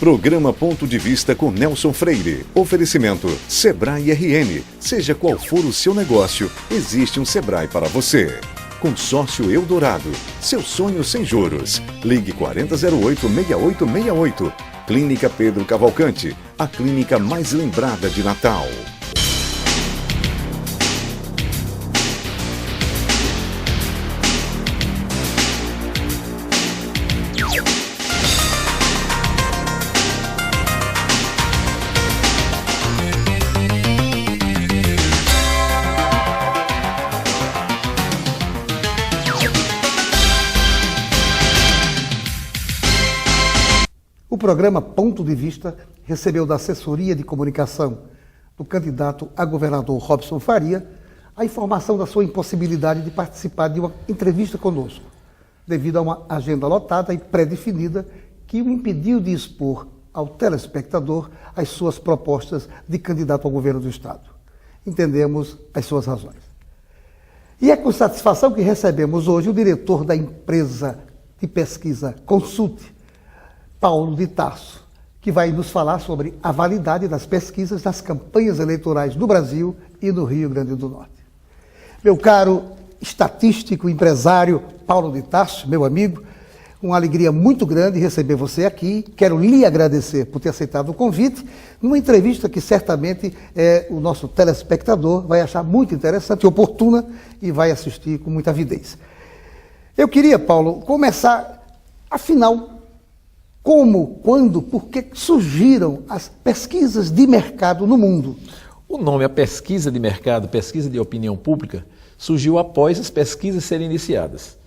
Programa Ponto de Vista com Nelson Freire. Oferecimento Sebrae RN. Seja qual for o seu negócio, existe um Sebrae para você. Consórcio Eldorado. Seu sonho sem juros. Ligue 4008-6868. Clínica Pedro Cavalcante. A clínica mais lembrada de Natal. O programa Ponto de Vista recebeu da assessoria de comunicação do candidato a governador Robson Faria a informação da sua impossibilidade de participar de uma entrevista conosco, devido a uma agenda lotada e pré-definida que o impediu de expor ao telespectador as suas propostas de candidato ao governo do Estado. Entendemos as suas razões. E é com satisfação que recebemos hoje o diretor da empresa de pesquisa Consulte, Paulo de Tarso, que vai nos falar sobre a validade das pesquisas das campanhas eleitorais no Brasil e no Rio Grande do Norte. Meu caro estatístico, empresário Paulo de Tarso, meu amigo, uma alegria muito grande receber você aqui. Quero lhe agradecer por ter aceitado o convite, numa entrevista que certamente o nosso telespectador vai achar muito interessante e oportuna e vai assistir com muita avidez. Eu queria, Paulo, começar, afinal, como, quando, por que surgiram as pesquisas de mercado no mundo? O nome, a pesquisa de mercado, pesquisa de opinião pública, surgiu após as pesquisas serem iniciadas.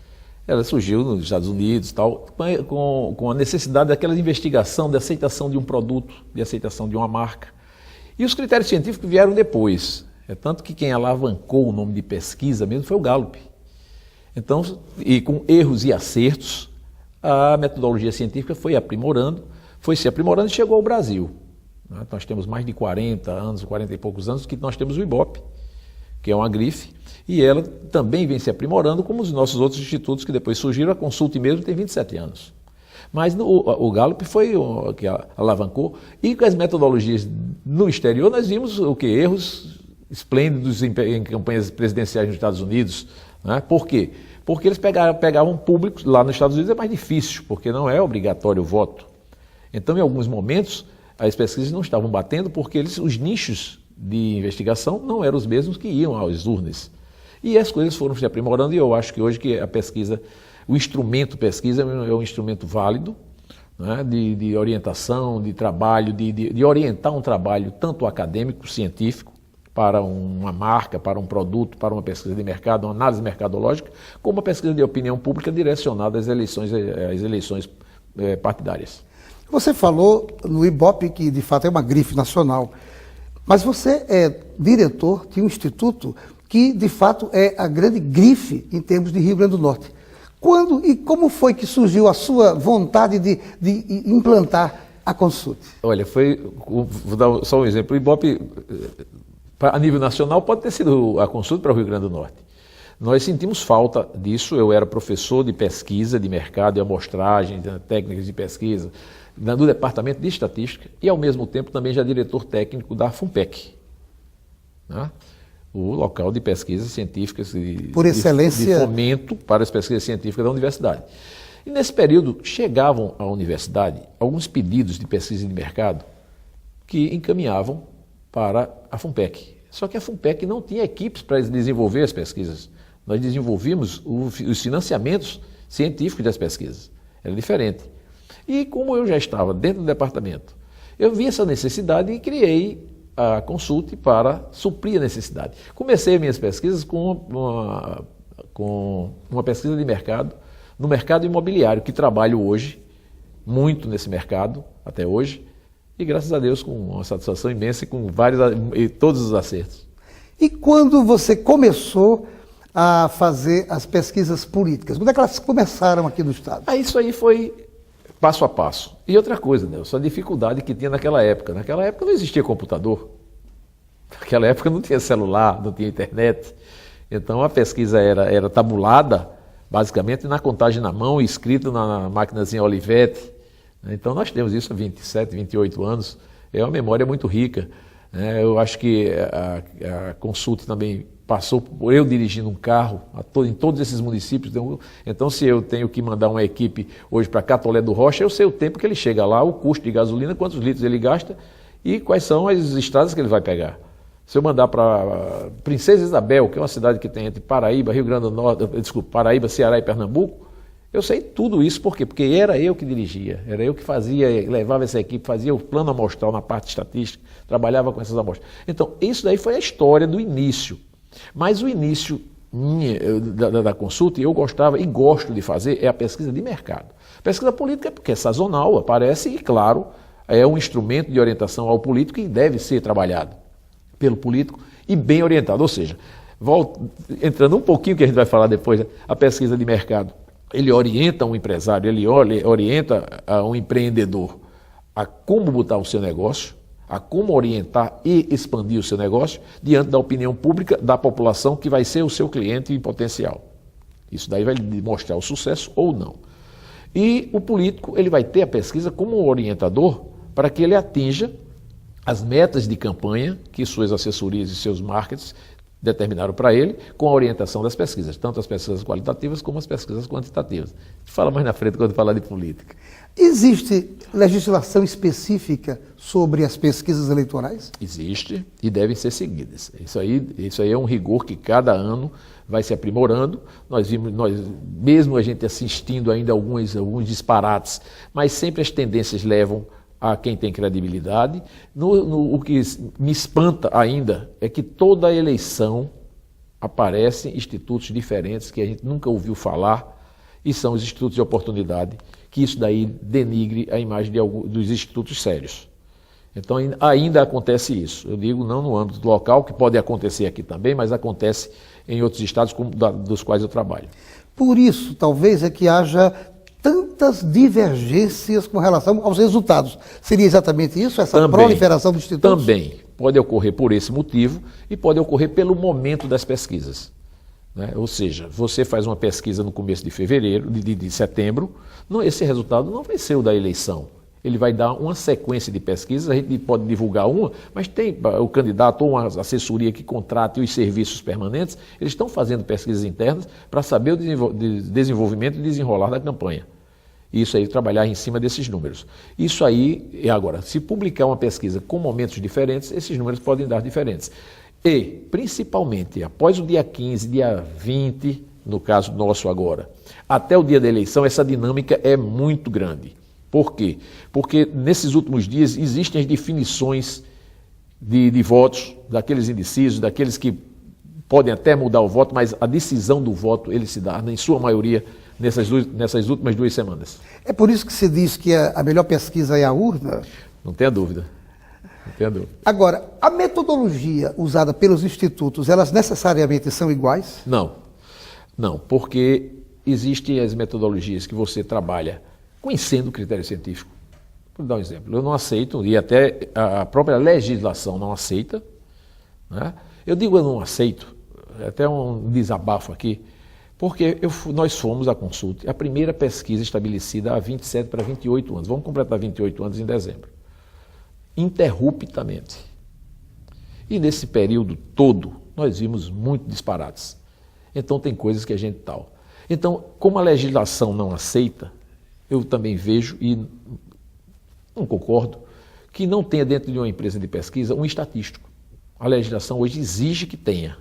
Ela surgiu nos Estados Unidos, tal, com a necessidade daquela investigação, de aceitação de um produto, de aceitação de uma marca. E os critérios científicos vieram depois. É tanto que quem alavancou o nome de pesquisa mesmo foi o Gallup. Então, e com erros e acertos, a metodologia científica foi se aprimorando e chegou ao Brasil. Nós temos mais de 40 anos, 40 e poucos anos, que nós temos o IBOP, que é uma grife, e ela também vem se aprimorando, como os nossos outros institutos que depois surgiram. A Consulte mesmo tem 27 anos. Mas o Gallup foi o que alavancou, e com as metodologias no exterior nós vimos o que? Erros esplêndidos em campanhas presidenciais nos Estados Unidos. Né? Por quê? Porque eles pegavam públicos, lá nos Estados Unidos é mais difícil, porque não é obrigatório o voto. Então, em alguns momentos, as pesquisas não estavam batendo porque os nichos de investigação não eram os mesmos que iam às urnas. E as coisas foram se aprimorando, e eu acho que hoje que a pesquisa, o instrumento pesquisa é um instrumento válido, né, de orientação, de trabalho, de orientar um trabalho tanto acadêmico, científico, para uma marca, para um produto, para uma pesquisa de mercado, uma análise mercadológica, como uma pesquisa de opinião pública direcionada às eleições partidárias. Você falou no IBOP, que de fato é uma grife nacional, mas você é diretor de um instituto que de fato é a grande grife em termos de Rio Grande do Norte. Quando e como foi que surgiu a sua vontade de implantar a Consulte? Olha, vou dar só um exemplo. O IBOP, a nível nacional, pode ter sido a Consulte para o Rio Grande do Norte. Nós sentimos falta disso. Eu era professor de pesquisa de mercado e amostragem, de técnicas de pesquisa, do Departamento de Estatística, e ao mesmo tempo também já diretor técnico da FUNPEC, né? O local de pesquisas científicas por excelência, de fomento para as pesquisas científicas da universidade. E nesse período chegavam à universidade alguns pedidos de pesquisa de mercado que encaminhavam para a FUNPEC. Só que a FUNPEC não tinha equipes para desenvolver as pesquisas. Nós desenvolvíamos os financiamentos científicos das pesquisas. Era diferente. E como eu já estava dentro do departamento, eu vi essa necessidade e criei a Consulte para suprir a necessidade. Comecei minhas pesquisas com uma pesquisa de mercado, no mercado imobiliário, que trabalho hoje, muito nesse mercado, até hoje, e graças a Deus com uma satisfação imensa e todos os acertos. E quando você começou a fazer as pesquisas políticas, quando é que elas começaram aqui no Estado? Isso aí foi passo a passo. E outra coisa, Nelson, a dificuldade que tinha naquela época. Naquela época não existia computador. Naquela época não tinha celular, não tinha internet. Então a pesquisa era tabulada, basicamente, na contagem na mão, escrita na maquinazinha Olivetti, Então nós temos isso há 27, 28 anos, é uma memória muito rica. Eu acho que a Consult também passou por eu dirigindo um carro em todos esses municípios. Então, se eu tenho que mandar uma equipe hoje para Catolé do Rocha, eu sei o tempo que ele chega lá, o custo de gasolina, quantos litros ele gasta e quais são as estradas que ele vai pegar. Se eu mandar para Princesa Isabel, que é uma cidade que tem entre Paraíba, Rio Grande do Norte, Paraíba, Ceará e Pernambuco, eu sei tudo isso. Por quê? Porque era eu que dirigia, era eu que fazia, levava essa equipe, fazia o plano amostral na parte estatística, trabalhava com essas amostras. Então, isso daí foi a história do início. Mas o início da Consult, eu gostava e gosto de fazer, é a pesquisa de mercado. Pesquisa política, porque é sazonal, aparece e, claro, é um instrumento de orientação ao político e deve ser trabalhado pelo político e bem orientado. Ou seja, entrando um pouquinho que a gente vai falar depois, né? A pesquisa de mercado. Ele orienta um empresário, ele orienta um empreendedor a como botar o seu negócio, a como orientar e expandir o seu negócio diante da opinião pública da população que vai ser o seu cliente em potencial. Isso daí vai mostrar o sucesso ou não. E o político, ele vai ter a pesquisa como orientador para que ele atinja as metas de campanha que suas assessorias e seus marketings determinaram para ele, com a orientação das pesquisas, tanto as pesquisas qualitativas como as pesquisas quantitativas. A gente fala mais na frente quando falar de política. Existe legislação específica sobre as pesquisas eleitorais? Existe e devem ser seguidas. Isso aí é um rigor que cada ano vai se aprimorando. Nós mesmo a gente assistindo ainda a alguns disparates, mas sempre as tendências levam a quem tem credibilidade. O que me espanta ainda é que toda eleição aparecem institutos diferentes que a gente nunca ouviu falar e são os institutos de oportunidade, que isso daí denigre a imagem dos institutos sérios. Então ainda acontece isso. Eu digo não no âmbito local, que pode acontecer aqui também, mas acontece em outros estados dos quais eu trabalho. Por isso, talvez, é que haja tantas divergências com relação aos resultados. Seria exatamente isso, essa proliferação dos institutos? Também. Pode ocorrer por esse motivo e pode ocorrer pelo momento das pesquisas. Ou seja, você faz uma pesquisa no começo de fevereiro, de setembro, esse resultado não vai ser o da eleição. Ele vai dar uma sequência de pesquisas, a gente pode divulgar uma, mas tem o candidato ou uma assessoria que contrate os serviços permanentes, eles estão fazendo pesquisas internas para saber o desenvolvimento e desenrolar da campanha. Isso aí, trabalhar em cima desses números. Isso aí, agora, se publicar uma pesquisa com momentos diferentes, esses números podem dar diferentes. E, principalmente, após o dia 15, dia 20, no caso nosso agora, até o dia da eleição, essa dinâmica é muito grande. Por quê? Porque nesses últimos dias existem as definições de votos, daqueles indecisos, daqueles que podem até mudar o voto, mas a decisão do voto ele se dá, em sua maioria, nessas últimas 2 semanas. É por isso que se diz que a melhor pesquisa é a urna? Não tenha dúvida. Não tenha dúvida. Agora, a metodologia usada pelos institutos, elas necessariamente são iguais? Não, porque existem as metodologias que você trabalha conhecendo o critério científico. Vou dar um exemplo. Eu não aceito, e até a própria legislação não aceita, né? Eu digo eu não aceito, é até um desabafo aqui, porque nós fomos à Consult, a primeira pesquisa estabelecida há 27 para 28 anos. Vamos completar 28 anos em dezembro. Interruptamente. E nesse período todo, nós vimos muito disparates. Então tem coisas que a gente tal. Então, como a legislação não aceita, eu também vejo e não concordo que não tenha dentro de uma empresa de pesquisa um estatístico. A legislação hoje exige que tenha.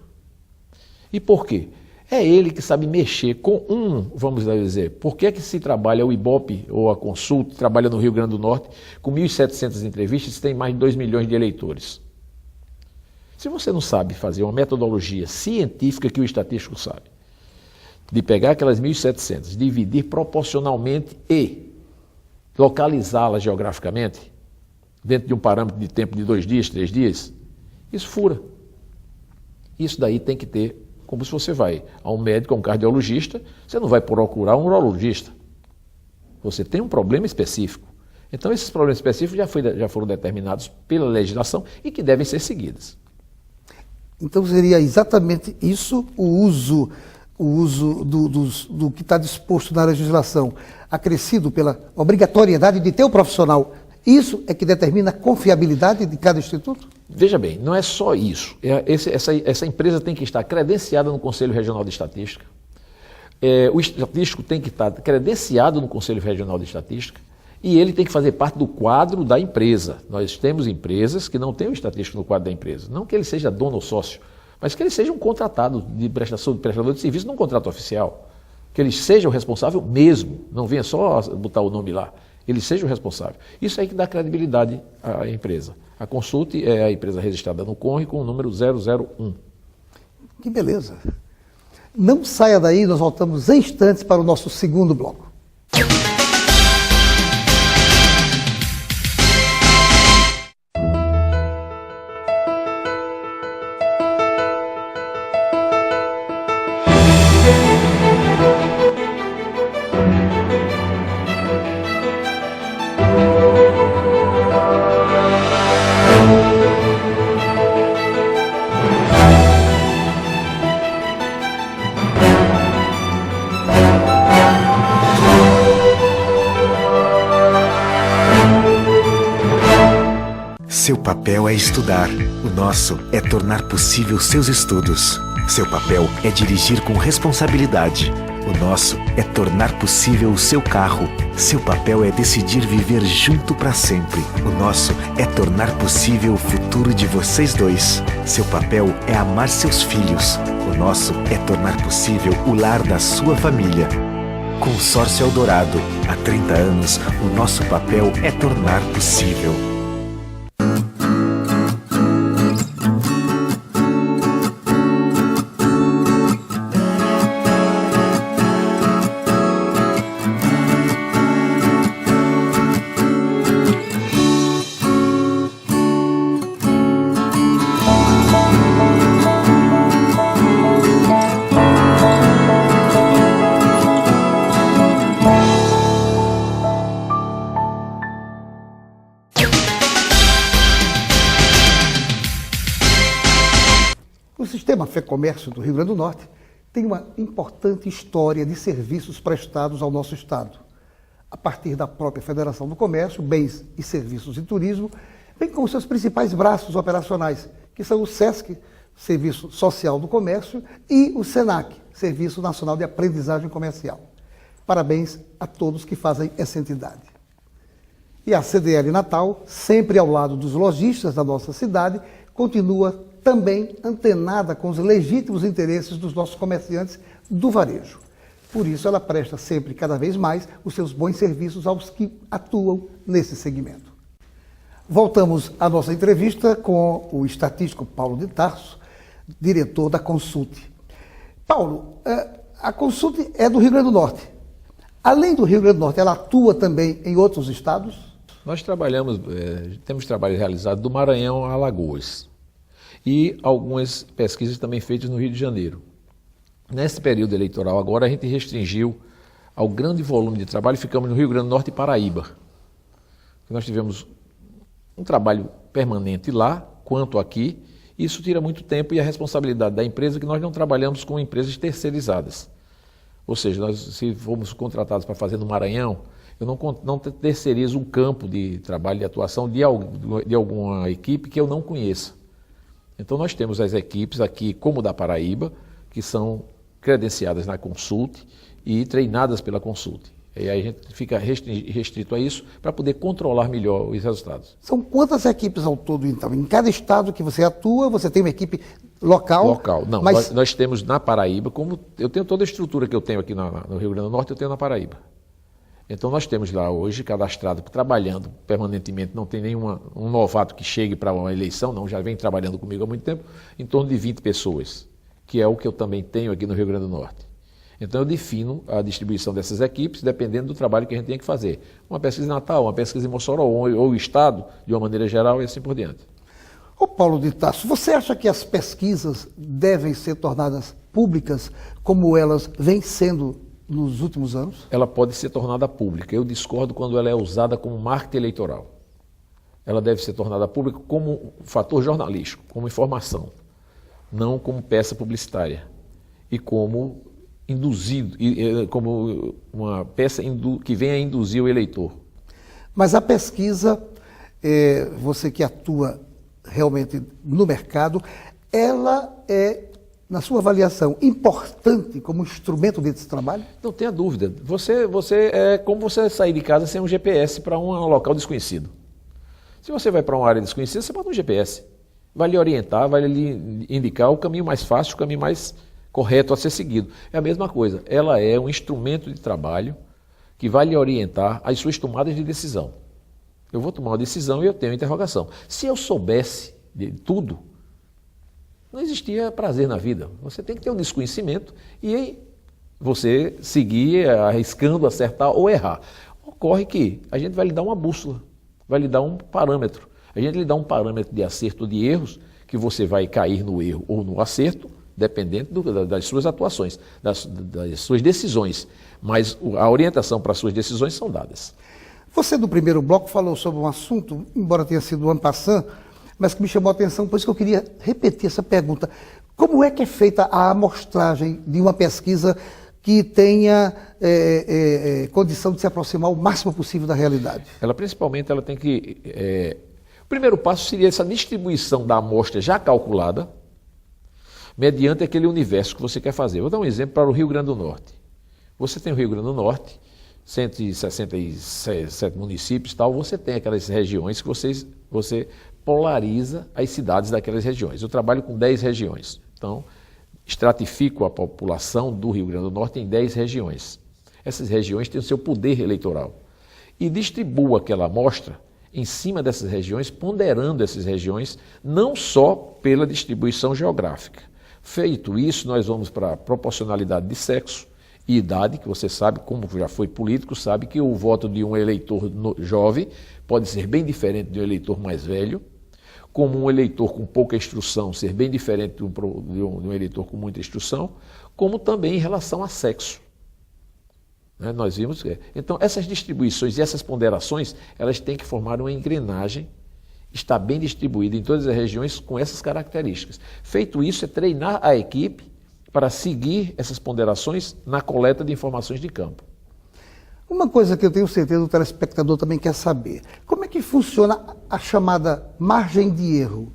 E por quê? É ele que sabe mexer com vamos dizer, por que é que se trabalha o Ibope ou a Consult, trabalha no Rio Grande do Norte, com 1.700 entrevistas, tem mais de 2 milhões de eleitores. Se você não sabe fazer uma metodologia científica que o estatístico sabe, de pegar aquelas 1.700, dividir proporcionalmente e localizá-las geograficamente, dentro de um parâmetro de tempo de 2 dias, 3 dias, isso fura. Isso daí tem que ter, como se você vai a um médico, a um cardiologista, você não vai procurar um urologista. Você tem um problema específico. Então esses problemas específicos já foram determinados pela legislação e que devem ser seguidos. Então seria exatamente isso o uso o uso do que está disposto na legislação, acrescido pela obrigatoriedade de ter o profissional, isso é que determina a confiabilidade de cada instituto? Veja bem, não é só isso. Essa empresa tem que estar credenciada no Conselho Regional de Estatística. O estatístico tem que estar credenciado no Conselho Regional de Estatística e ele tem que fazer parte do quadro da empresa. Nós temos empresas que não têm o estatístico no quadro da empresa. Não que ele seja dono ou sócio, mas que ele seja um contratado de prestador de serviço num contrato oficial. Que ele seja o responsável mesmo, não venha só botar o nome lá. Ele seja o responsável. Isso aí que dá credibilidade à empresa. A Consulte é a empresa registrada no CONRE com o número 001. Que beleza. Não saia daí, nós voltamos em instantes para o nosso segundo bloco. Seu papel é estudar, o nosso é tornar possível seus estudos. Seu papel é dirigir com responsabilidade, o nosso é tornar possível o seu carro. Seu papel é decidir viver junto para sempre, o nosso é tornar possível o futuro de vocês dois. Seu papel é amar seus filhos, o nosso é tornar possível o lar da sua família. Consórcio Eldorado, há 30 anos, o nosso papel é tornar possível. O sistema FEComércio do Rio Grande do Norte tem uma importante história de serviços prestados ao nosso Estado. A partir da própria Federação do Comércio, Bens e Serviços de Turismo, bem como seus principais braços operacionais, que são o SESC, Serviço Social do Comércio, e o SENAC, Serviço Nacional de Aprendizagem Comercial. Parabéns a todos que fazem essa entidade. E a CDL Natal, sempre ao lado dos lojistas da nossa cidade, continua também antenada com os legítimos interesses dos nossos comerciantes do varejo. Por isso, ela presta sempre, cada vez mais, os seus bons serviços aos que atuam nesse segmento. Voltamos à nossa entrevista com o estatístico Paulo de Tarso, diretor da Consulte. Paulo, a Consulte é do Rio Grande do Norte. Além do Rio Grande do Norte, ela atua também em outros estados? Nós temos trabalho realizado do Maranhão a Alagoas. E algumas pesquisas também feitas no Rio de Janeiro. Nesse período eleitoral agora a gente restringiu ao grande volume de trabalho, ficamos no Rio Grande do Norte e Paraíba. Nós tivemos um trabalho permanente lá, quanto aqui, e isso tira muito tempo e a responsabilidade da empresa, que nós não trabalhamos com empresas terceirizadas. Ou seja, se formos contratados para fazer no Maranhão, eu não terceirizo um campo de trabalho, de atuação de alguma equipe que eu não conheça. Então nós temos as equipes aqui, como da Paraíba, que são credenciadas na Consulte e treinadas pela Consulte. E aí a gente fica restrito a isso para poder controlar melhor os resultados. São quantas equipes ao todo, então? Em cada estado que você atua, você tem uma equipe local? Local, não. Mas nós temos na Paraíba, como eu tenho toda a estrutura que eu tenho aqui no Rio Grande do Norte, eu tenho na Paraíba. Então nós temos lá hoje cadastrado, trabalhando permanentemente, não tem nenhum novato que chegue para uma eleição, não, já vem trabalhando comigo há muito tempo, em torno de 20 pessoas, que é o que eu também tenho aqui no Rio Grande do Norte. Então eu defino a distribuição dessas equipes dependendo do trabalho que a gente tem que fazer. Uma pesquisa em Natal, uma pesquisa em Mossoró, ou o Estado, de uma maneira geral, e assim por diante. Ô Paulo de Tarso, você acha que as pesquisas devem ser tornadas públicas como elas vêm sendo nos últimos anos? Ela pode ser tornada pública. Eu discordo quando ela é usada como marketing eleitoral. Ela deve ser tornada pública como fator jornalístico, como informação, não como peça publicitária e como induzido, como uma peça que venha a induzir o eleitor. Mas a pesquisa, você que atua realmente no mercado, ela é, na sua avaliação, importante como instrumento desse trabalho? Não tenha dúvida. Você é como você sair de casa sem um GPS para um local desconhecido. Se você vai para uma área desconhecida, você bota um GPS. Vai lhe orientar, vai lhe indicar o caminho mais fácil, o caminho mais correto a ser seguido. É a mesma coisa. Ela é um instrumento de trabalho que vai lhe orientar as suas tomadas de decisão. Eu vou tomar uma decisão e eu tenho interrogação. Se eu soubesse de tudo, não existia prazer na vida. Você tem que ter um desconhecimento e aí você seguir arriscando acertar ou errar. Ocorre que a gente vai lhe dar uma bússola, vai lhe dar um parâmetro. A gente lhe dá um parâmetro de acerto ou de erros, que você vai cair no erro ou no acerto, dependendo das suas atuações, das suas decisões. Mas a orientação para as suas decisões são dadas. Você, no primeiro bloco, falou sobre um assunto, embora tenha sido en passant, mas que me chamou a atenção, por isso que eu queria repetir essa pergunta. Como é que é feita a amostragem de uma pesquisa que tenha condição de se aproximar o máximo possível da realidade? Ela, principalmente, ela tem que... O primeiro passo seria essa distribuição da amostra já calculada, mediante aquele universo que você quer fazer. Vou dar um exemplo para o Rio Grande do Norte. Você tem o Rio Grande do Norte, 167 municípios e tal, você tem aquelas regiões que você polariza as cidades daquelas regiões. Eu trabalho com 10 regiões, então estratifico a população do Rio Grande do Norte em 10 regiões. Essas regiões têm o seu poder eleitoral e distribuo aquela amostra em cima dessas regiões, ponderando essas regiões não só pela distribuição geográfica. Feito isso, nós vamos para a proporcionalidade de sexo e idade, que você sabe, como já foi político, sabe que o voto de um eleitor jovem pode ser bem diferente de um eleitor mais velho, como um eleitor com pouca instrução ser bem diferente de um eleitor com muita instrução, como também em relação a sexo. Nós vimos que... Então, essas distribuições e essas ponderações, elas têm que formar uma engrenagem, está bem distribuída em todas as regiões com essas características. Feito isso, é treinar a equipe para seguir essas ponderações na coleta de informações de campo. Uma coisa que eu tenho certeza o telespectador também quer saber, como é que funciona a chamada margem de erro?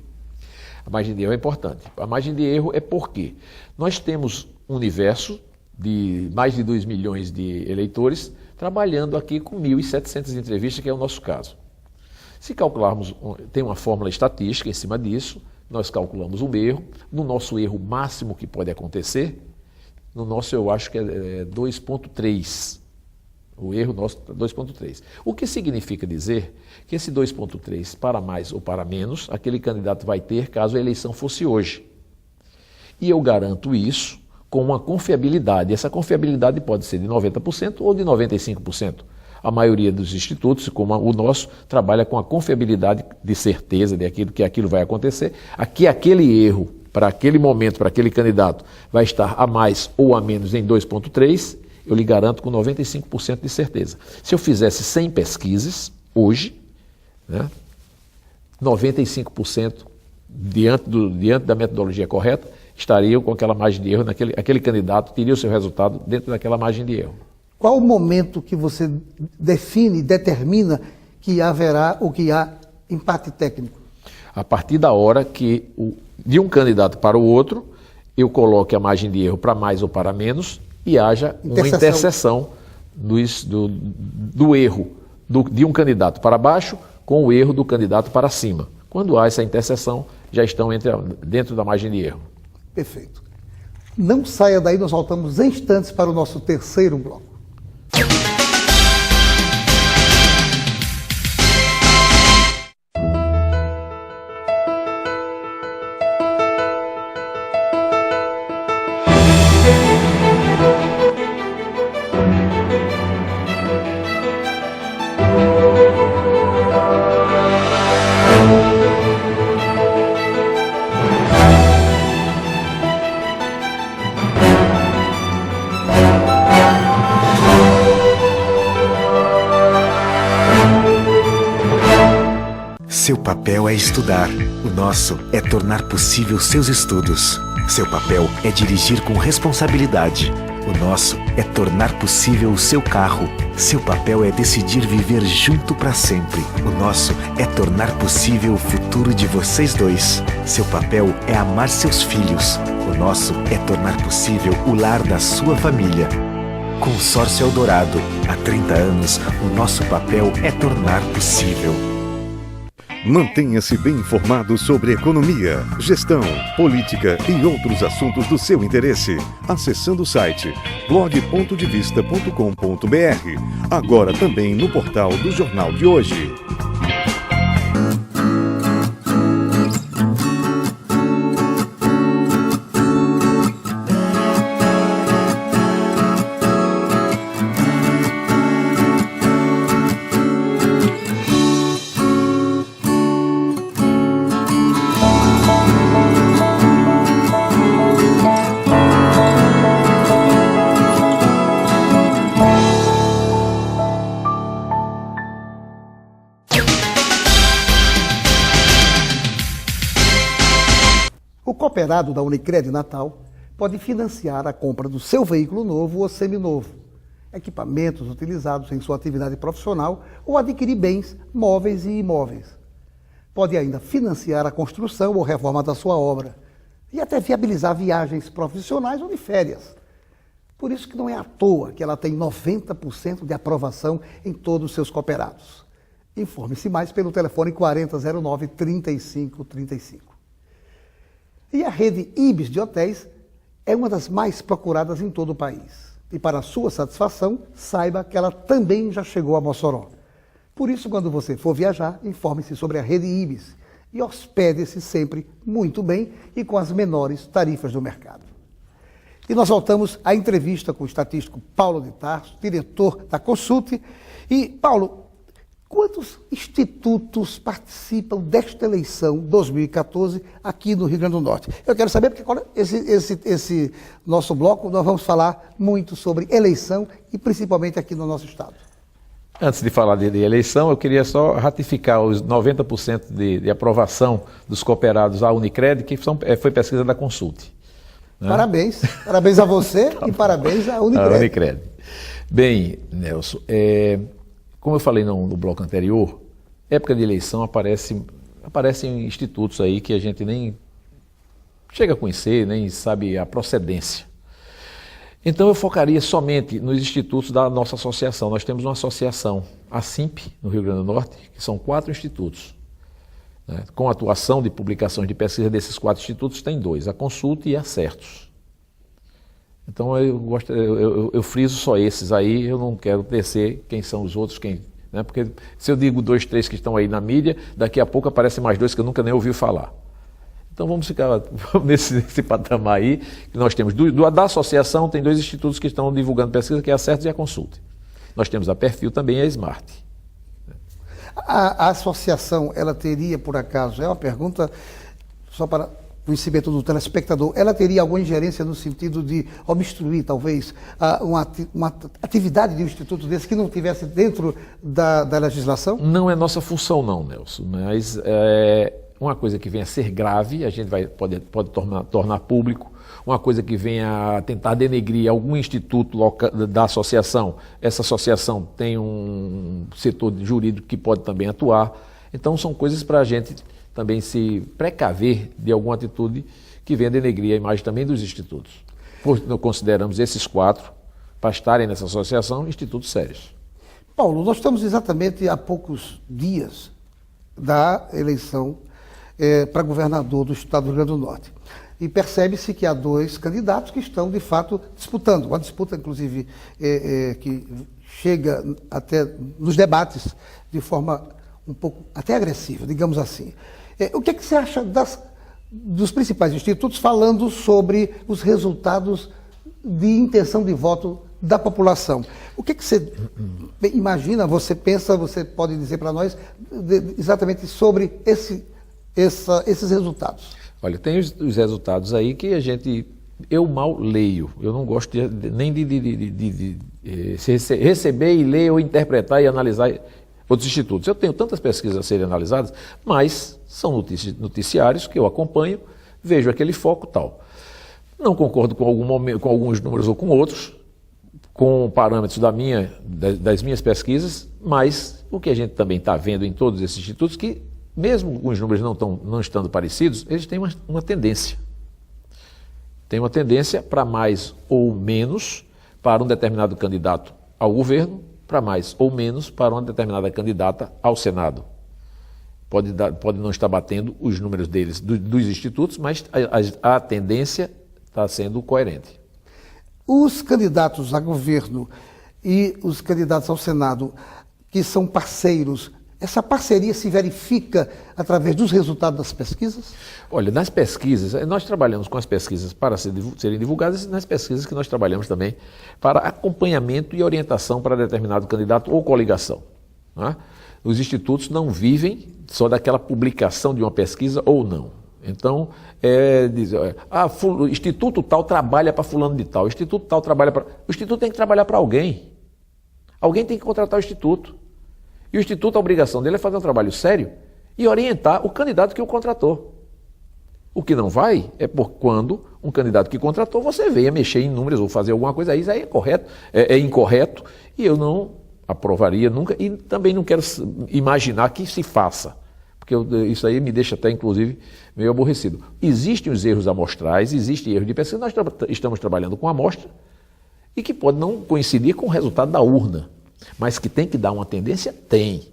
A margem de erro é importante. A margem de erro é porque nós temos um universo de mais de 2 milhões de eleitores trabalhando aqui com 1.700 entrevistas, que é o nosso caso. Se calcularmos, tem uma fórmula estatística em cima disso, nós calculamos um erro. No nosso erro máximo que pode acontecer, no nosso eu acho que é 2,3. O erro nosso é 2,3. O que significa dizer que esse 2,3 para mais ou para menos, aquele candidato vai ter caso a eleição fosse hoje. E eu garanto isso com uma confiabilidade. Essa confiabilidade pode ser de 90% ou de 95%. A maioria dos institutos, como o nosso, trabalha com a confiabilidade de certeza de que aquilo vai acontecer. Aqui, aquele erro, para aquele momento, para aquele candidato, vai estar a mais ou a menos em 2,3%, eu lhe garanto com 95% de certeza. Se eu fizesse 100 pesquisas, hoje, 95%, diante da metodologia correta, estariam com aquela margem de erro, aquele candidato teria o seu resultado dentro daquela margem de erro. Qual o momento que você define, determina que haverá ou que há empate técnico? A partir da hora que, de um candidato para o outro, eu coloque a margem de erro para mais ou para menos e haja uma interseção do erro de um candidato para baixo com o erro do candidato para cima. Quando há essa interseção, já estão dentro da margem de erro. Perfeito. Não saia daí, nós voltamos em instantes para o nosso terceiro bloco. Seu papel é estudar. O nosso é tornar possível seus estudos. Seu papel é dirigir com responsabilidade. O nosso é tornar possível o seu carro. Seu papel é decidir viver junto para sempre. O nosso é tornar possível o futuro de vocês dois. Seu papel é amar seus filhos. O nosso é tornar possível o lar da sua família. Consórcio Eldorado. Há 30 anos, o nosso papel é tornar possível. Mantenha-se bem informado sobre economia, gestão, política e outros assuntos do seu interesse, acessando o site blog.devista.com.br. Agora também no portal do Jornal de Hoje. O cooperado da Unicred Natal pode financiar a compra do seu veículo novo ou seminovo, equipamentos utilizados em sua atividade profissional ou adquirir bens, móveis e imóveis. Pode ainda financiar a construção ou reforma da sua obra e até viabilizar viagens profissionais ou de férias. Por isso que não é à toa que ela tem 90% de aprovação em todos os seus cooperados. Informe-se mais pelo telefone 4009-3535. E a rede Ibis de hotéis é uma das mais procuradas em todo o país. E para sua satisfação, saiba que ela também já chegou a Mossoró. Por isso, quando você for viajar, informe-se sobre a rede Ibis e hospede-se sempre muito bem e com as menores tarifas do mercado. E nós voltamos à entrevista com o estatístico Paulo de Tarso, diretor da Consulte. E, Paulo, quantos institutos participam desta eleição 2014 aqui no Rio Grande do Norte? Eu quero saber, porque agora esse nosso bloco nós vamos falar muito sobre eleição e principalmente aqui no nosso estado. Antes de falar de eleição, eu queria só ratificar os 90% de aprovação dos cooperados à Unicred, que foi pesquisa da Consulte. Né? Parabéns a você e parabéns à Unicred. A Unicred. Bem, Nelson, como eu falei no bloco anterior, época de eleição aparecem institutos aí que a gente nem chega a conhecer, nem sabe a procedência. Então eu focaria somente nos institutos da nossa associação. Nós temos uma associação, a SIMP, no Rio Grande do Norte, que são 4 institutos. Né? Com atuação de publicações de pesquisa desses 4 institutos, tem 2, a Consulte e a Certos. Então eu friso só esses aí, eu não quero tecer quem são os outros, né? Porque se eu digo 2, 3 que estão aí na mídia, daqui a pouco aparecem mais 2 que eu nunca nem ouvi falar. Então vamos ficar nesse patamar aí, que nós temos, da associação tem 2 institutos que estão divulgando pesquisa, que é a Certos e a Consulte. Nós temos a Perfil também e a Smart. A associação, ela teria, por acaso, é uma pergunta só para conhecimento do telespectador, ela teria alguma ingerência no sentido de obstruir, talvez, uma atividade de um instituto desse que não estivesse dentro da legislação? Não é nossa função não, Nelson, mas uma coisa que venha a ser grave, a gente pode tornar público, uma coisa que venha a tentar denegrir algum instituto da associação, essa associação tem um setor jurídico que pode também atuar, então são coisas para a gente também se precaver de alguma atitude que venha denegrir a imagem também dos institutos. Porque nós consideramos esses 4, para estarem nessa associação, institutos sérios. Paulo, nós estamos exatamente há poucos dias da eleição para governador do estado do Rio Grande do Norte. E percebe-se que há 2 candidatos que estão, de fato, disputando. Uma disputa, inclusive, que chega até nos debates de forma um pouco até agressiva, digamos assim. O que você acha dos principais institutos falando sobre os resultados de intenção de voto da população? O que você imagina, você pensa, você pode dizer para nós exatamente sobre esses resultados? Olha, tem os resultados aí que eu mal leio. Eu não gosto nem de receber e ler ou interpretar e analisar outros institutos. Eu tenho tantas pesquisas a serem analisadas, mas são noticiários que eu acompanho, vejo aquele foco e tal. Não concordo com alguns números ou com outros, com parâmetros das minhas pesquisas, mas o que a gente também está vendo em todos esses institutos, que mesmo os números não estando parecidos, eles têm uma tendência. Tem uma tendência para mais ou menos para um determinado candidato ao governo, para mais ou menos para uma determinada candidata ao Senado. Pode não estar batendo os números deles, dos institutos, mas a tendência está sendo coerente. Os candidatos a governo e os candidatos ao Senado, que são parceiros, essa parceria se verifica através dos resultados das pesquisas? Olha, nas pesquisas, nós trabalhamos com as pesquisas para serem divulgadas e nas pesquisas que nós trabalhamos também para acompanhamento e orientação para determinado candidato ou coligação. Né? Os institutos não vivem só daquela publicação de uma pesquisa ou não. Então, o instituto tal trabalha para fulano de tal, o instituto tal trabalha para... O instituto tem que trabalhar para alguém. Alguém tem que contratar o instituto. E o instituto, a obrigação dele é fazer um trabalho sério e orientar o candidato que o contratou. O que não vai é por quando um candidato que contratou, você venha mexer em números ou fazer alguma coisa, isso aí é correto, é incorreto, e eu não aprovaria nunca, e também não quero imaginar que se faça. Porque isso aí me deixa até, inclusive, meio aborrecido. Existem os erros amostrais, existem erros de pesquisa, nós estamos trabalhando com amostra e que pode não coincidir com o resultado da urna, mas que tem que dar uma tendência, tem.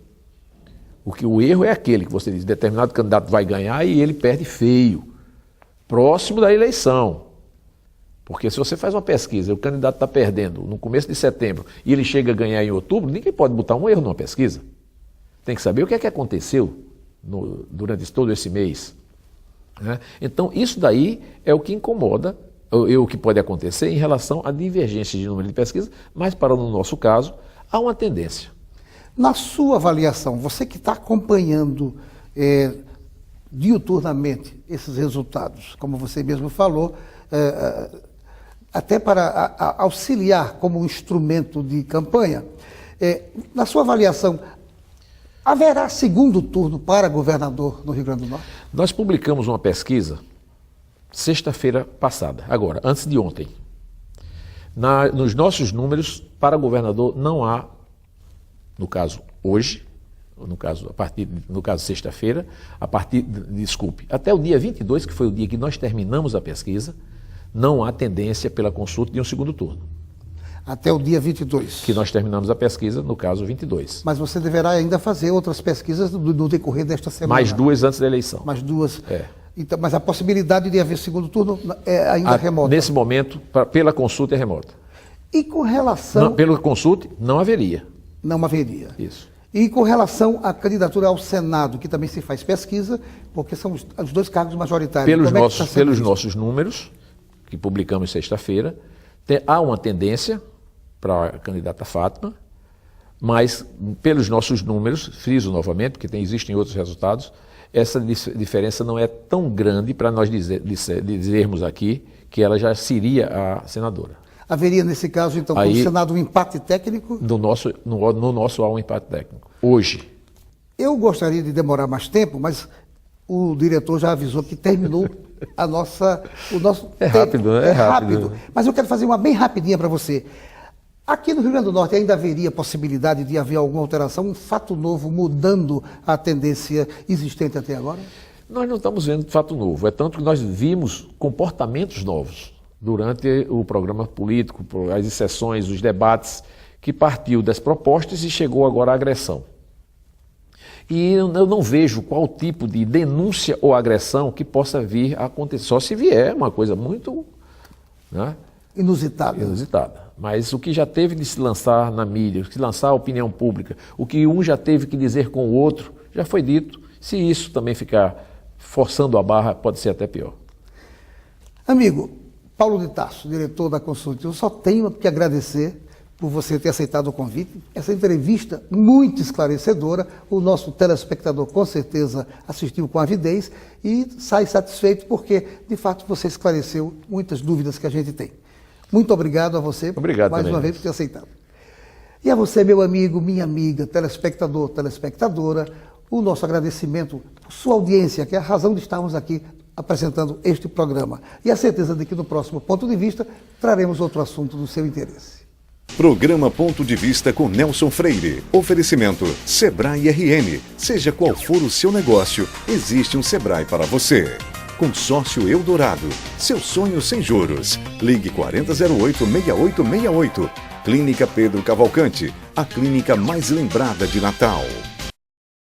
O erro é aquele que você diz, determinado candidato vai ganhar e ele perde feio, próximo da eleição. Porque se você faz uma pesquisa e o candidato está perdendo no começo de setembro e ele chega a ganhar em outubro, ninguém pode botar um erro numa pesquisa. Tem que saber o que é que aconteceu durante todo esse mês. Né? Então, isso daí é o que incomoda, o que pode acontecer em relação à divergência de número de pesquisa, mas para no nosso caso, há uma tendência. Na sua avaliação, você que está acompanhando diuturnamente esses resultados, como você mesmo falou, até para auxiliar como um instrumento de campanha, na sua avaliação, haverá segundo turno para governador no Rio Grande do Norte? Nós publicamos uma pesquisa sexta-feira passada, agora, antes de ontem. Nos nossos números, para governador não há, no caso hoje, no caso sexta-feira, até o dia 22, que foi o dia que nós terminamos a pesquisa, não há tendência pela consulta de um segundo turno. Até o dia 22. Que nós terminamos a pesquisa, no caso 22. Mas você deverá ainda fazer outras pesquisas no decorrer desta semana. Mais duas antes da eleição. Mais duas. Então, mas a possibilidade de haver segundo turno é ainda remota? Nesse momento, pela consulta é remota. E com relação... Não, pela consulta, não haveria. Não haveria. Isso. E com relação à candidatura ao Senado, que também se faz pesquisa, porque são os dois cargos majoritários. Pelos nossos números, que publicamos sexta-feira, há uma tendência para a candidata Fátima, mas pelos nossos números, friso novamente, porque existem outros resultados, essa diferença não é tão grande para nós dizermos aqui que ela já seria a senadora. Haveria, nesse caso, então, no Senado, um empate técnico? No nosso há um empate técnico, hoje. Eu gostaria de demorar mais tempo, mas o diretor já avisou que terminou o nosso tempo. Rápido, né? É rápido. Mas eu quero fazer uma bem rapidinha para você. Aqui no Rio Grande do Norte ainda haveria possibilidade de haver alguma alteração, um fato novo mudando a tendência existente até agora? Nós não estamos vendo fato novo, é tanto que nós vimos comportamentos novos durante o programa político, as sessões, os debates, que partiu das propostas e chegou agora à agressão. E eu não vejo qual tipo de denúncia ou agressão que possa vir a acontecer, só se vier uma coisa muito... Né? Inusitada. Mas o que já teve de se lançar na mídia, de se lançar a opinião pública, o que um já teve que dizer com o outro, já foi dito. Se isso também ficar forçando a barra, pode ser até pior. Amigo Paulo de Tarso, diretor da Consulta, eu só tenho que agradecer por você ter aceitado o convite. Essa entrevista muito esclarecedora, o nosso telespectador com certeza assistiu com avidez e sai satisfeito porque, de fato, você esclareceu muitas dúvidas que a gente tem. Muito obrigado a você, mais uma vez, por ter aceitado. E a você, meu amigo, minha amiga, telespectador, telespectadora, o nosso agradecimento por sua audiência, que é a razão de estarmos aqui apresentando este programa. E a certeza de que no próximo Ponto de Vista traremos outro assunto do seu interesse. Programa Ponto de Vista com Nelson Freire. Oferecimento Sebrae RN. Seja qual for o seu negócio, existe um Sebrae para você. Consórcio Eldorado. Seu sonho sem juros. Ligue 4008-6868. Clínica Pedro Cavalcante. A clínica mais lembrada de Natal.